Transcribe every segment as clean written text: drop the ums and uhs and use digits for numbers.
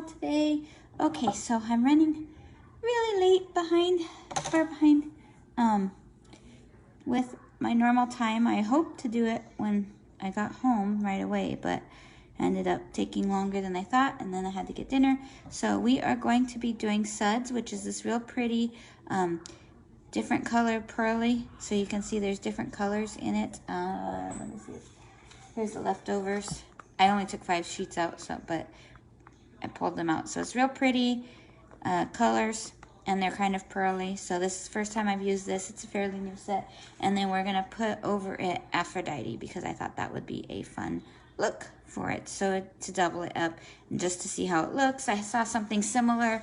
today. Okay, so I'm running really late far behind with my normal time. I hoped to do it when I got home right away, but ended up taking longer than I thought, and then I had to get dinner. So we are going to be doing Suds, which is this real pretty different color pearly. So you can see there's different colors in it. Let me see. Here's the leftovers. I only took 5 sheets out, but I pulled them out. So it's real pretty colors, and they're kind of pearly. So this is the first time I've used this. It's a fairly new set. And then we're going to put over it Aphrodite, because I thought that would be a fun look for it. So to double it up and just to see how it looks. I saw something similar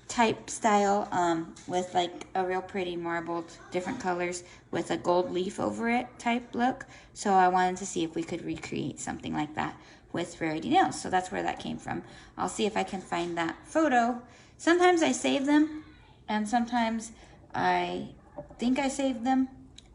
type style with like a real pretty marbled different colors with a gold leaf over it type look. So I wanted to see if we could recreate something like that with Rarity Nails. So that's where that came from. I'll see if I can find that photo. Sometimes I save them, and sometimes I think I saved them,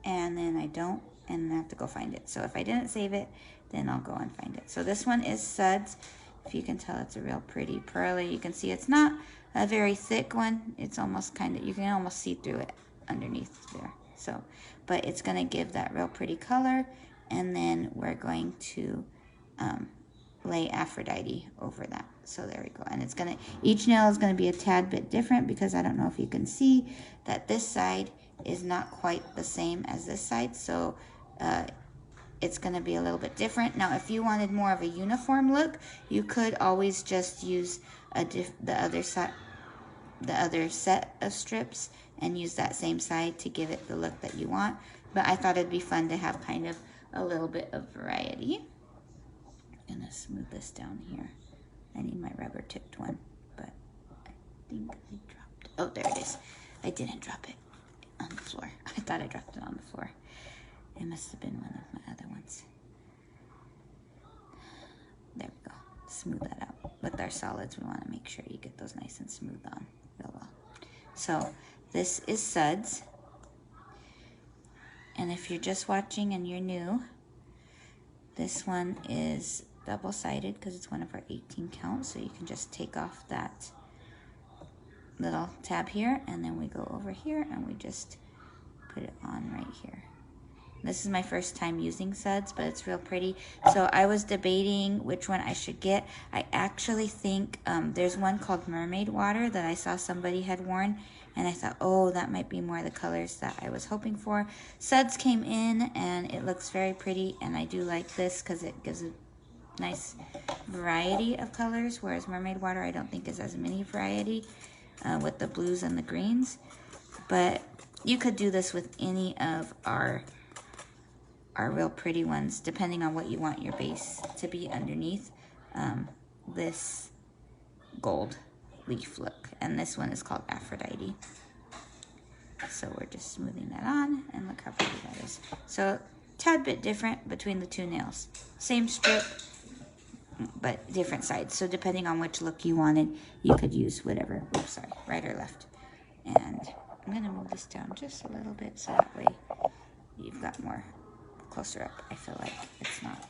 and then I don't, and I have to go find it. So if I didn't save it, then I'll go and find it. So this one is Suds. If you can tell, it's a real pretty pearly. You can see it's not a very thick one. It's almost kind of, you can almost see through it underneath there. So, but it's going to give that real pretty color, and then we're going to lay Aphrodite over that. So there we go. And it's going to, each nail is going to be a tad bit different, because I don't know if you can see that this side is not quite the same as this side. So it's going to be a little bit different. Now, if you wanted more of a uniform look, you could always just use the other set of strips and use that same side to give it the look that you want. But I thought it'd be fun to have kind of a little bit of variety. I'm going to smooth this down here. I need my rubber tipped one, but I think I dropped it. Oh, there it is. I didn't drop it on the floor. I thought I dropped it on the floor. It must have been one of my other ones. There we go. Smooth that out. With our solids, we want to make sure you get those nice and smooth on real well. So this is Suds. And if you're just watching and you're new, this one is double-sided because it's one of our 18 count. So you can just take off that little tab here, and then we go over here and we just put it on right here. This is my first time using Suds, but it's real pretty. So I was debating which one I should get. I actually think there's one called Mermaid Water that I saw somebody had worn, and I thought, oh, that might be more of the colors that I was hoping for. Suds came in, and it looks very pretty, and I do like this because it gives a nice variety of colors, whereas Mermaid Water I don't think is as many variety with the blues and the greens. But you could do this with any of our real pretty ones, depending on what you want your base to be underneath this gold leaf look. And this one is called Aphrodite. So we're just smoothing that on, and look how pretty that is. So tad bit different between the two nails. Same strip, but different sides. So depending on which look you wanted, you could use whatever. Oops, sorry, right or left. And I'm gonna move this down just a little bit so that way you've got more closer up. I feel like it's not.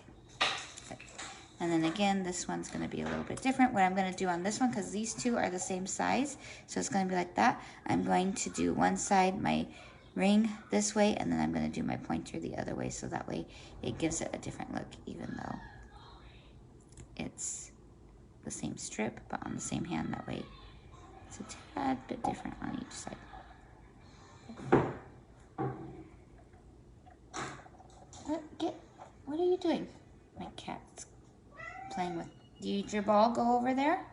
Okay. And then again, this one's going to be a little bit different. What I'm going to do on this one, because these two are the same size, so it's going to be like that. I'm going to do one side, my ring this way, and then I'm going to do my pointer the other way, so that way it gives it a different look, even though it's the same strip, but on the same hand. That way it's a tad bit different on each side. What are you doing? My cat's playing with. Did your ball go over there?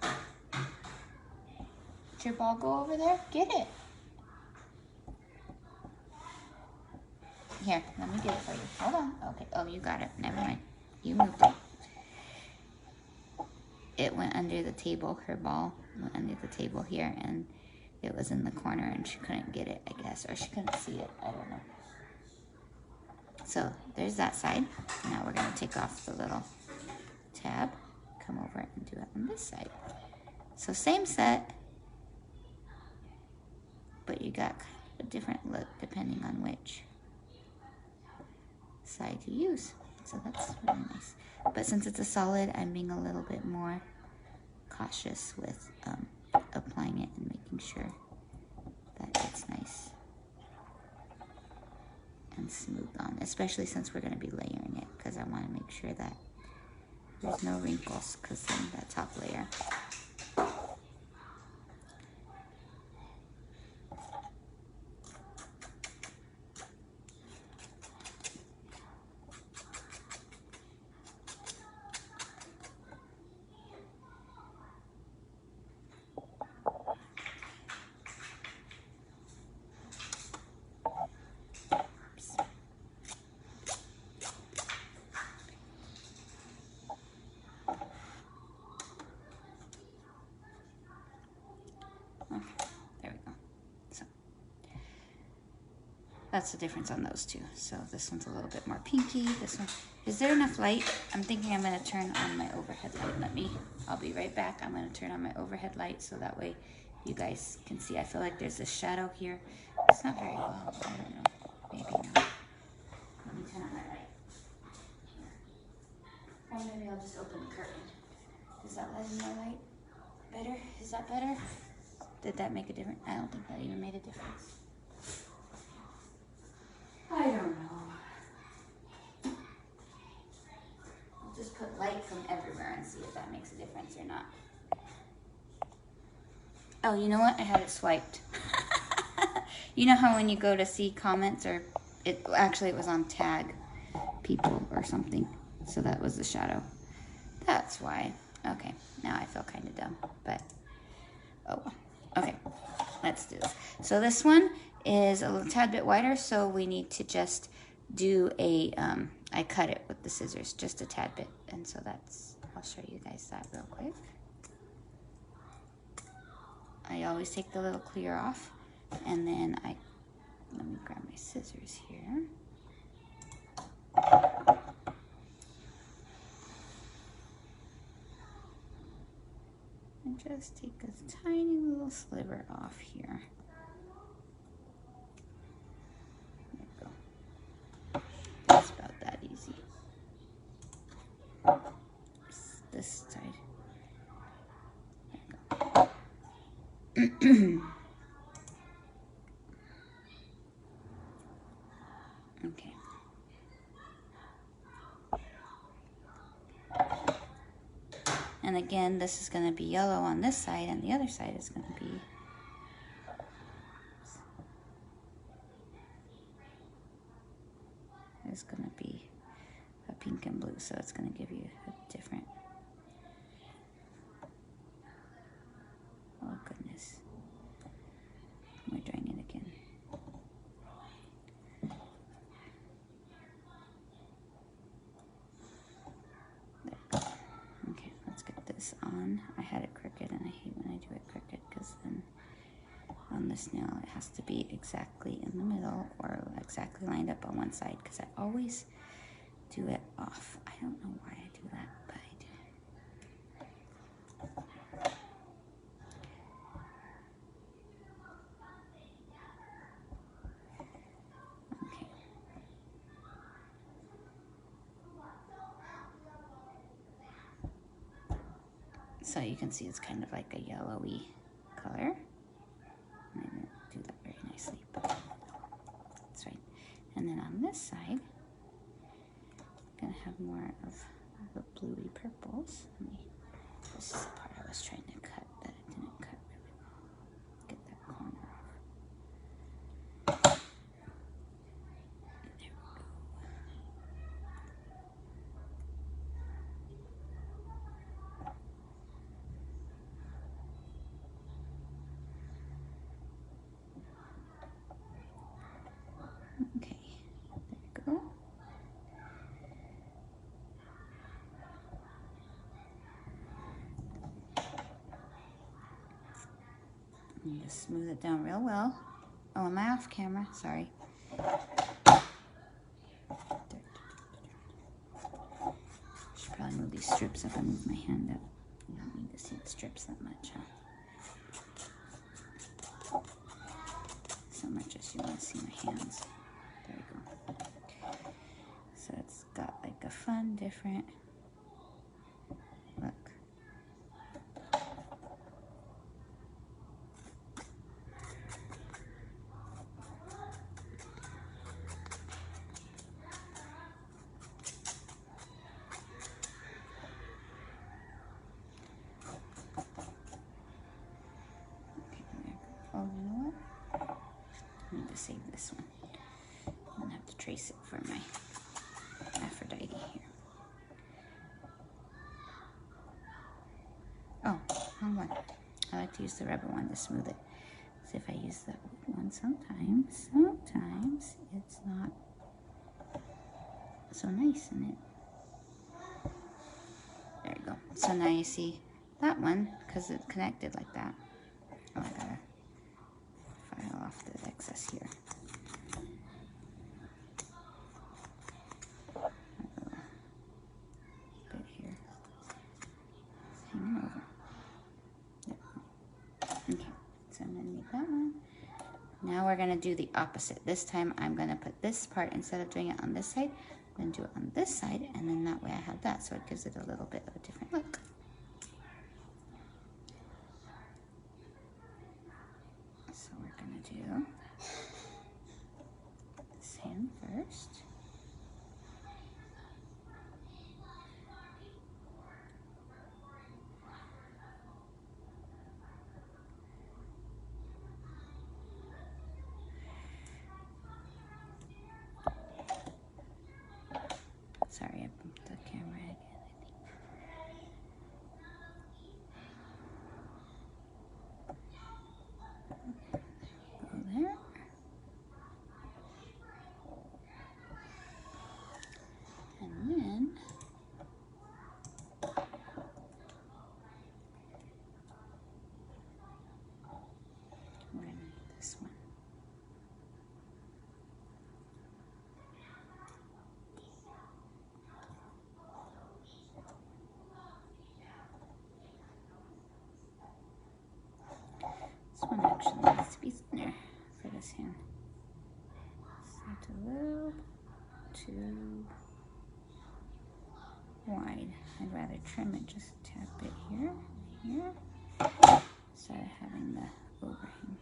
Did your ball go over there? Get it. Here, let me get it for you. Hold on. Okay. Oh, you got it. Never mind. You moved it. It went under the table. Her ball went under the table here, and it was in the corner, and she couldn't get it, I guess, or she couldn't see it. I don't know. So there's that side. Now we're going to take off the little tab, come over and do it on this side. So same set, but you got kind of a different look depending on which side you use. So that's really nice. But since it's a solid, I'm being a little bit more cautious with applying it and making sure that it's nice and smooth on, especially since we're going to be layering it, because I want to make sure that there's no wrinkles, because then that top layer. That's the difference on those two. So this one's a little bit more pinky. This one, is there enough light? I'm thinking I'm gonna turn on my overhead light. I'll be right back. I'm gonna turn on my overhead light so that way you guys can see. I feel like there's a shadow here. It's not very well, I don't know, maybe not. Let me turn on my light. Or maybe I'll just open the curtain. Is that letting more light? Better? Is that better? Did that make a difference? I don't think that even made a difference. I don't know. I'll just put light from everywhere and see if that makes a difference or not. Oh, you know what? I had it swiped. You know how when you go to see comments, or it was on tag people or something. So that was the shadow. That's why. Okay, now I feel kind of dumb, but oh well. Okay, let's do this. So this one is a little tad bit wider, so we need to just do a, I cut it with the scissors just a tad bit, and so that's, I'll show you guys that real quick. I always take the little clear off, and then let me grab my scissors here. And just take a tiny little sliver off here. There we go. That's about that easy. This side. There we go. Okay. And again, this is going to be yellow on this side, and the other side is going to be a pink and blue, so it's going to give you a different. Oh goodness, we're doing it again. There. Okay, let's get this on. I had it crooked, and I hate when I do it crooked, because then on this nail it has to be exactly in the middle or exactly lined up on one side, because I always do it off. I don't know why I do that, but I do. Okay. So you can see it's kind of like a yellowy color. I didn't do that very nicely, but that's right. And then on this side, I'm gonna have more of the bluey purples. This is the part I was trying to cut that I didn't cut really well. Get that corner off. There we go. Okay, there we go. And just smooth it down real well. Oh, am I off camera? Sorry. Should probably move these strips up and move my hand up. You don't need to see the strips that much, huh? So much as you want to see my hands. There we go. So it's got like a fun, different look. save this one. I'm gonna have to trace it for my Aphrodite here. Oh, wrong one. I like to use the rubber one to smooth it. So if I use that one, sometimes it's not so nice in it. There you go. So now you see that one, because it's connected like that. Oh, I gotta file off the excess here. Bit here. Hanging over. There. Okay, so I'm gonna make that one. Now we're gonna do the opposite. This time I'm gonna put this part, instead of doing it on this side, I'm gonna do it on this side, and then that way I have that, so it gives it a little bit of a different look. So we're gonna do this hand first. Sorry, I bumped the camera again, I think. Go there. And then we're going to do this one. This one actually needs to be thinner for this hand. It's a little too wide. I'd rather trim it just a tad bit here, instead of having the overhang.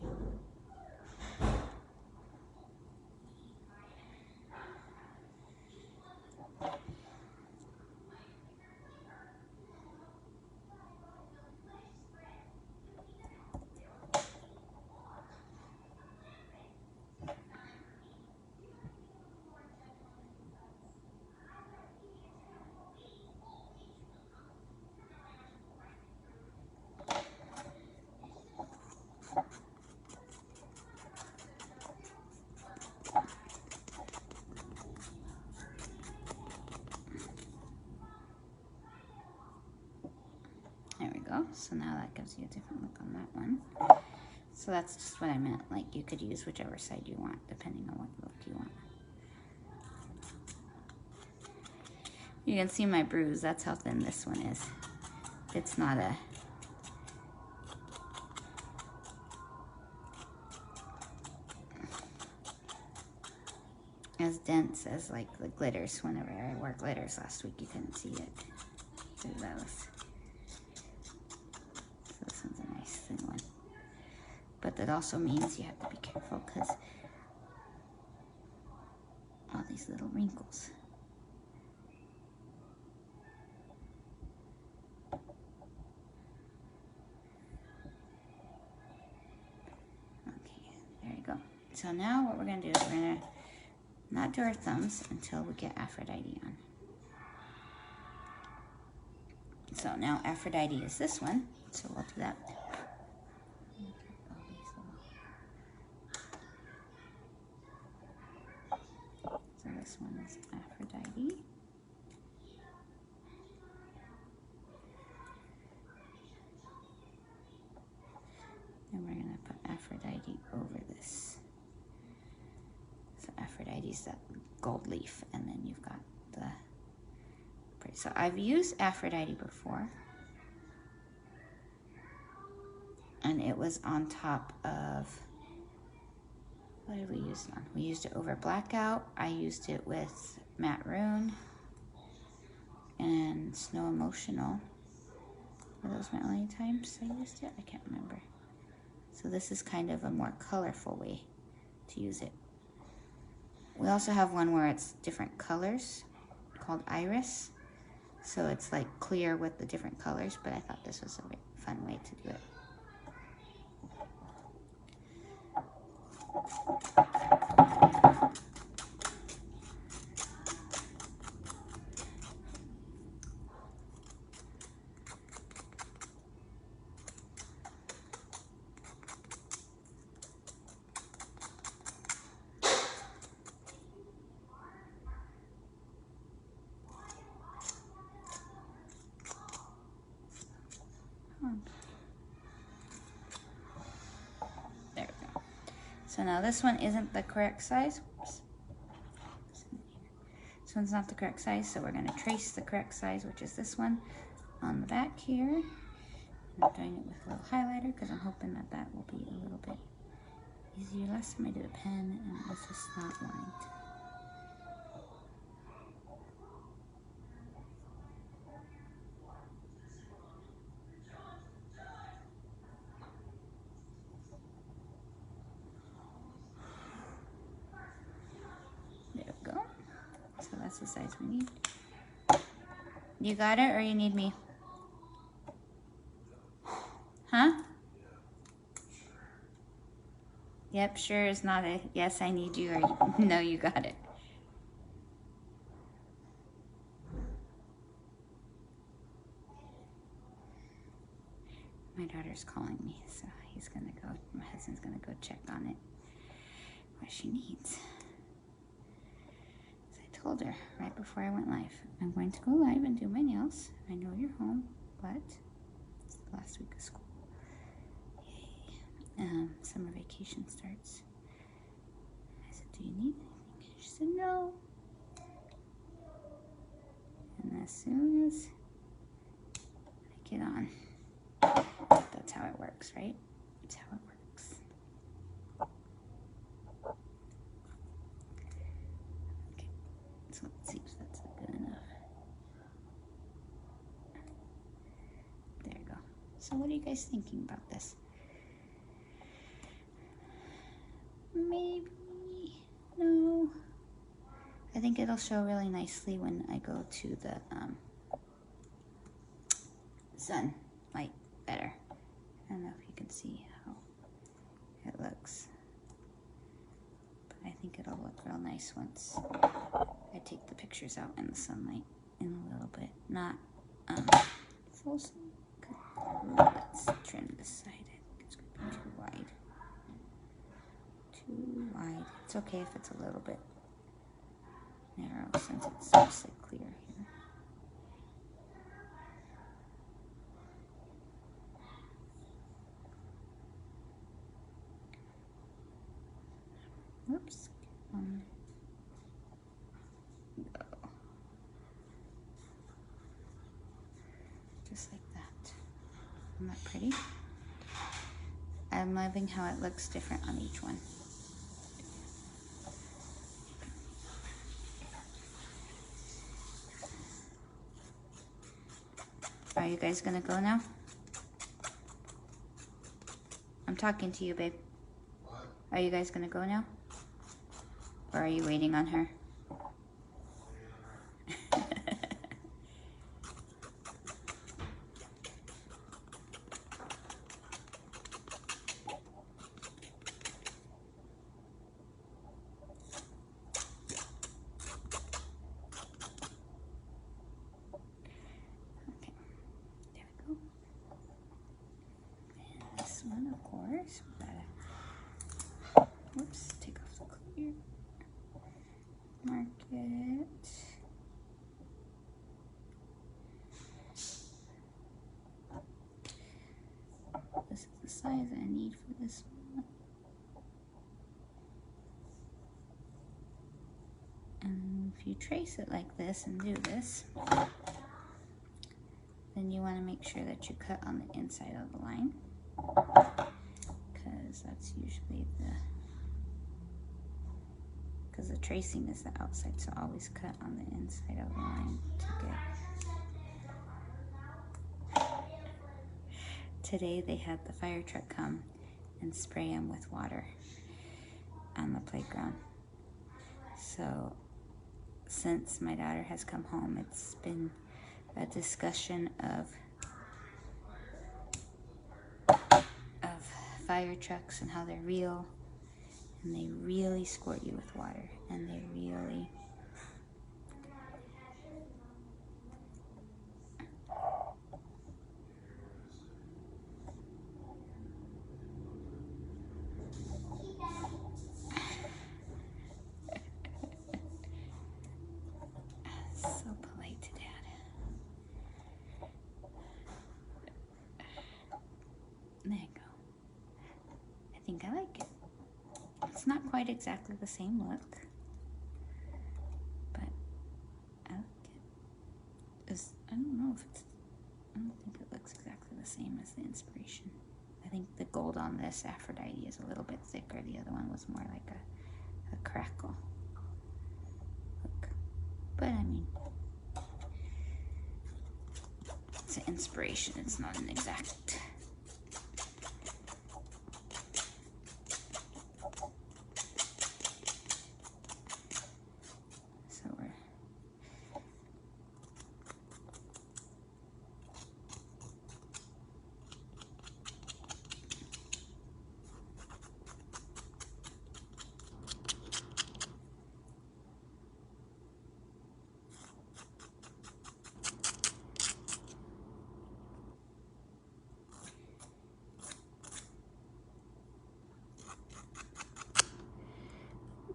There we go. So now that gives you a different look on that one. So that's just what I meant. Like, you could use whichever side you want, depending on what look you want. You can see my bruise. That's how thin this one is. It's not as dense as like the glitters. Whenever I wore glitters last week, you couldn't see it through those. So this one's a nice thin one. But that also means you have to be careful because all these little wrinkles. Okay, there you go. So now what we're going to do is we're going to not do our thumbs until we get Aphrodite on. So now Aphrodite is this one, so we'll do that. So this one is Aphrodite. And we're going to put Aphrodite over this. So Aphrodite's that gold leaf, and then you've got the... So I've used Aphrodite before, and it was on top of, what did we use it on? We used it over Blackout. I used it with Matte Rune and Snow Emotional. Were those my only times I used it? I can't remember. So this is kind of a more colorful way to use it. We also have one where it's different colors called Iris. So it's like clear with the different colors, but I thought this was a fun way to do it. There we go. So now this one isn't the correct size. Oops. This one's not the correct size, so we're going to trace the correct size, which is this one on the back here. And I'm doing it with a little highlighter because I'm hoping that that will be a little bit easier. Last time I did a pen and it was just not wanting to. There we go. So that's the size we need. You got it, or you need me? Huh? Yep, sure is not a yes, I need you, or no, you got it. My daughter's calling me, so he's gonna go, my husband's gonna go check on it, what she needs. As I told her right before I went live, I'm going to go live and do my nails. I know you're home, but it's the last week of school. Yay. Summer vacation starts. I said, do you need anything? She said, no. And as soon as I get on, that's how it works, right? That's how it works. Okay, so let's see if that's good enough. There you go. So what are you guys thinking about this? Maybe, no. I think it'll show really nicely when I go to the sunlight better. I don't know if you can see how it looks, but I think it'll look real nice once I take the pictures out in the sunlight in a little bit. Not full sun. Let's trim this side. I think it's going to be too wide. Too wide. It's okay if it's a little bit narrow since it's mostly clear here. Whoops. Go. Just like that. Isn't that pretty? I'm loving how it looks different on each one. Are you guys gonna go now? I'm talking to you, babe. What? Are you guys gonna go now? Or are you waiting on her? One, of course. Whoops, take off the clear. Mark it. This is the size I need for this one. And if you trace it like this and do this, then you want to make sure that you cut on the inside of the line, because that's usually because the tracing is the outside, so always cut on the inside of the line to get. Today they had the fire truck come and spray them with water on the playground. So since my daughter has come home, it's been a discussion of fire trucks and how they're real And they really squirt you with water. And they really... So polite to Dad. There you go. I think I like it. It's not quite exactly the same look, but I like it. I don't know if it's... I don't think it looks exactly the same as the inspiration. I think the gold on this Aphrodite is a little bit thicker. The other one was more like a crackle look. But I mean, it's an inspiration. It's not an exact. So we're...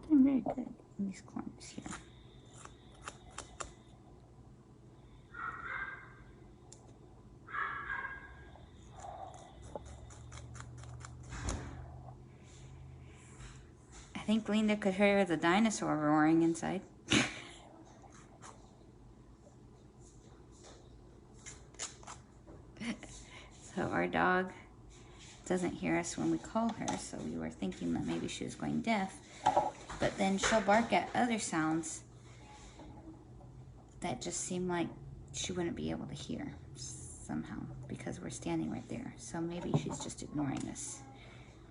doing very good in these corners here. I think Linda could hear the dinosaur roaring inside. So our dog doesn't hear us when we call her, so we were thinking that maybe she was going deaf. But then she'll bark at other sounds that just seem like she wouldn't be able to hear somehow because we're standing right there. So maybe she's just ignoring us.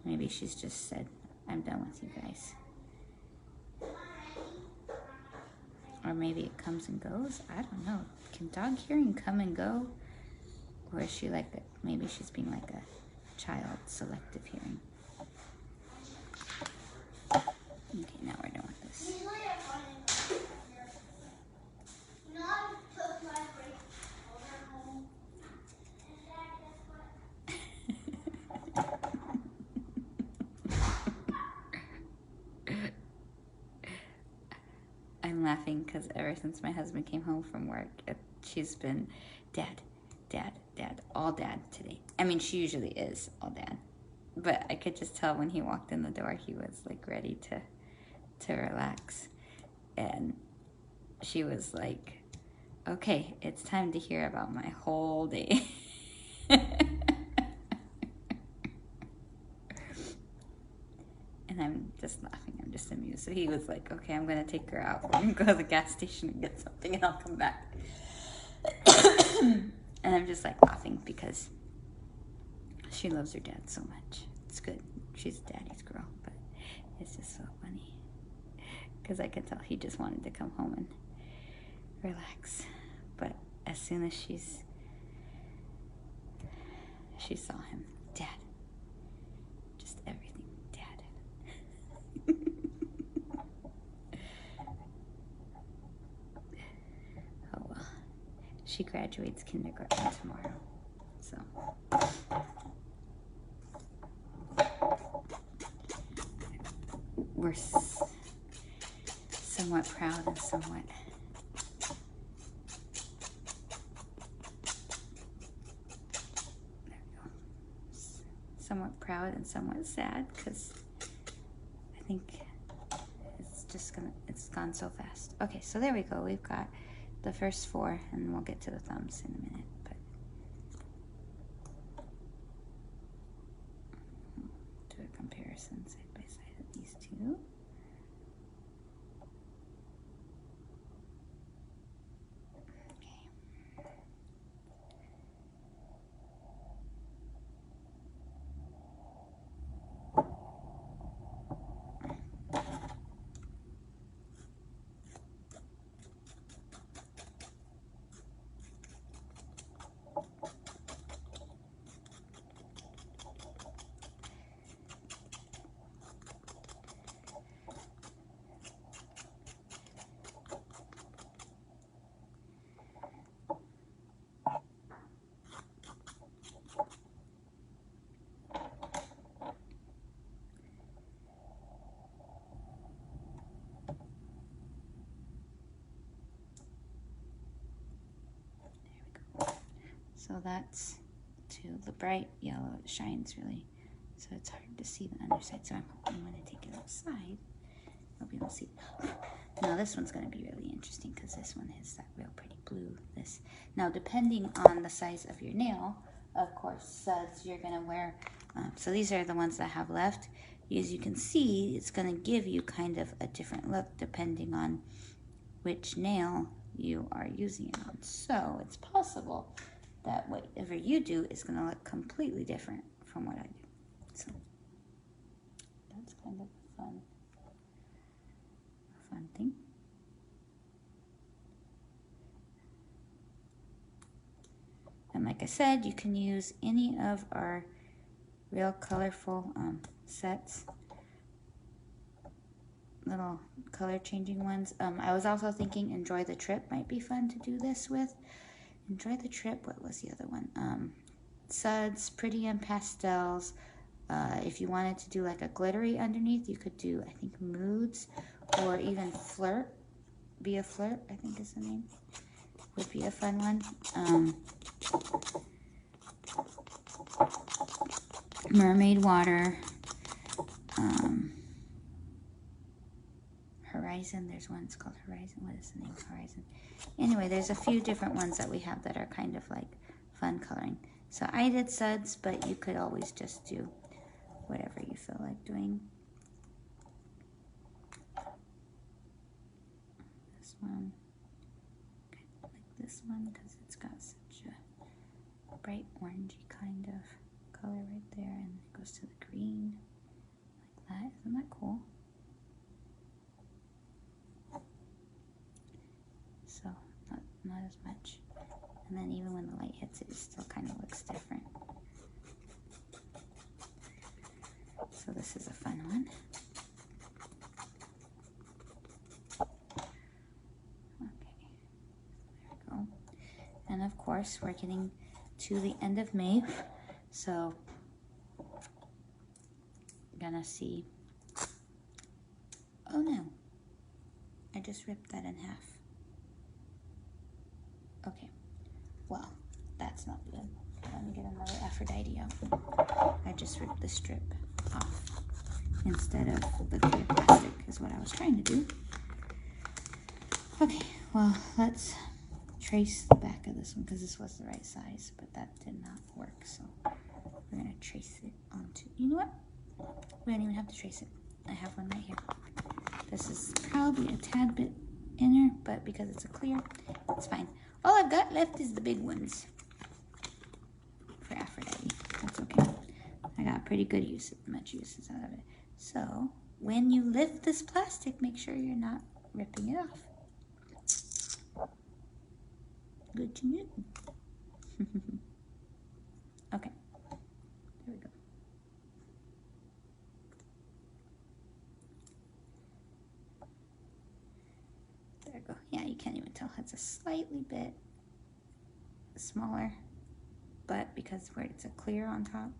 Maybe she's just said, I'm done with you guys. Or maybe it comes and goes. I don't know. Can dog hearing come and go? Or is she like maybe she's being like a child, selective hearing. Okay, now we're done with this. I'm laughing because ever since my husband came home from work, she's been dad, dad, dad, all dad today. I mean, she usually is all dad. But I could just tell when he walked in the door, he was like ready to relax. And she was like, okay, it's time to hear about my whole day. And I'm just laughing, I'm just amused. So he was like, okay, I'm gonna take her out. We're gonna go to the gas station and get something and I'll come back. And I'm just like laughing because she loves her dad so much. It's good. She's daddy's girl, but it's just so funny. Because I could tell he just wanted to come home and relax. But as soon as she saw him, Dad. Just everything, Dad. Oh well. She graduates kindergarten tomorrow. So we're somewhat proud and somewhat proud and somewhat sad because I think it's gone so fast. Okay, so there we go. We've got the first 4 and we'll get to the thumbs in a minute. But do a comparison side by side of these two. So that's to the bright yellow. It shines really, so it's hard to see the underside. So I'm going to take it outside. I'll be able to see. Now this one's going to be really interesting because this one has that real pretty blue. Now depending on the size of your nail, of course, suds you're going to wear. So these are the ones that I have left. As you can see, it's going to give you kind of a different look depending on which nail you are using it on. So it's possible that whatever you do is going to look completely different from what I do. So that's kind of a fun thing. And like I said, you can use any of our real colorful sets, little color changing ones. I was also thinking Enjoy the Trip might be fun to do this with. Enjoy the Trip, what was the other one? Suds, Pretty and Pastels. If you wanted to do like a glittery underneath, you could do, I think, Moods, or even Flirt. Be a Flirt, I think is the name. Would be a fun one. Mermaid Water. Horizon, there's one, it's called Horizon. What is the name of Horizon? Anyway, there's a few different ones that we have that are kind of like fun coloring. So I did suds, but you could always just do whatever you feel like doing. This one, kind of like this one because it's got such a bright orangey kind of color right there, and it goes to the green like that. Isn't that cool? So not as much. And then even when the light hits it, it still kind of looks different. So this is a fun one. Okay, there we go. And of course, we're getting to the end of May, so gonna see. Oh no, I just ripped that in half. Okay, well, that's not good. Let me get another Aphrodite out. I just ripped the strip off instead of the clear plastic is what I was trying to do. Okay, well, let's trace the back of this one because this was the right size, but that did not work. So we're gonna trace it onto, you know what? We don't even have to trace it. I have one right here. This is probably a tad bit inner, but because it's a clear, it's fine. All I've got left is the big ones for Aphrodite. That's okay. I got pretty good much uses out of it. So when you lift this plastic, make sure you're not ripping it off. Good to know. Okay, there we go. There we go. Yeah, you can't even tell. It's a slightly bit smaller, but because where it's a clear on top,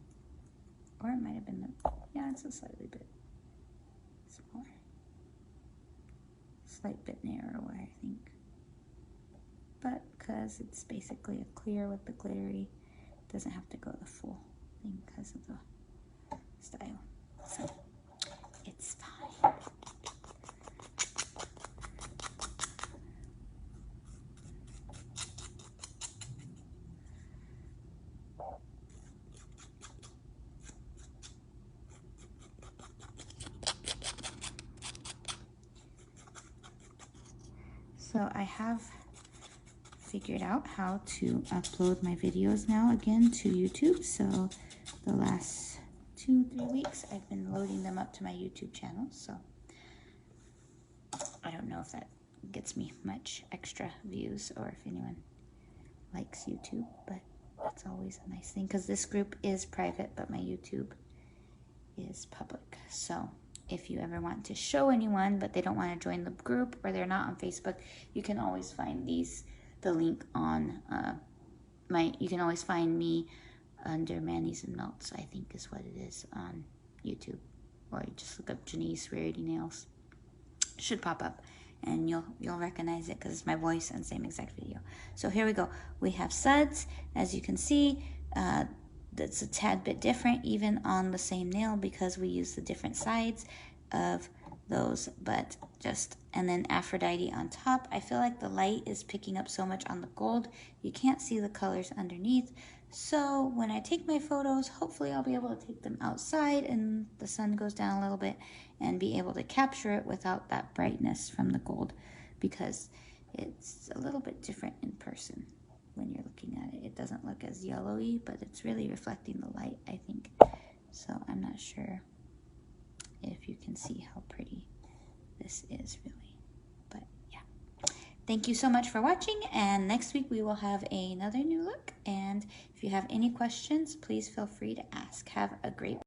or it might have been yeah, it's a slightly bit smaller. Slight bit narrower, I think. But because it's basically a clear with the glittery, it doesn't have to go the full thing because of the style. So it's fine. So I have figured out how to upload my videos now again to YouTube. So the last 2-3 weeks I've been loading them up to my YouTube channel. So I don't know if that gets me much extra views or if anyone likes YouTube, but that's always a nice thing because this group is private, but my YouTube is public. So if you ever want to show anyone but they don't want to join the group or they're not on Facebook, you can always find the link on you can always find me under Manis and Melts, I think is what it is on YouTube, or you just look up Janice Rarity Nails. It should pop up, and you'll recognize it because it's my voice and same exact video. So here we go. We have suds, as you can see. That's a tad bit different even on the same nail because we use the different sides of those, but and then Aphrodite on top. I feel like the light is picking up so much on the gold, you can't see the colors underneath. So when I take my photos, hopefully I'll be able to take them outside and the sun goes down a little bit and be able to capture it without that brightness from the gold, because it's a little bit different in person. When you're looking at it, it doesn't look as yellowy, but it's really reflecting the light, I think. So I'm not sure if you can see how pretty this is really, but yeah. Thank you so much for watching, and next week we will have another new look, and if you have any questions, please feel free to ask. Have a great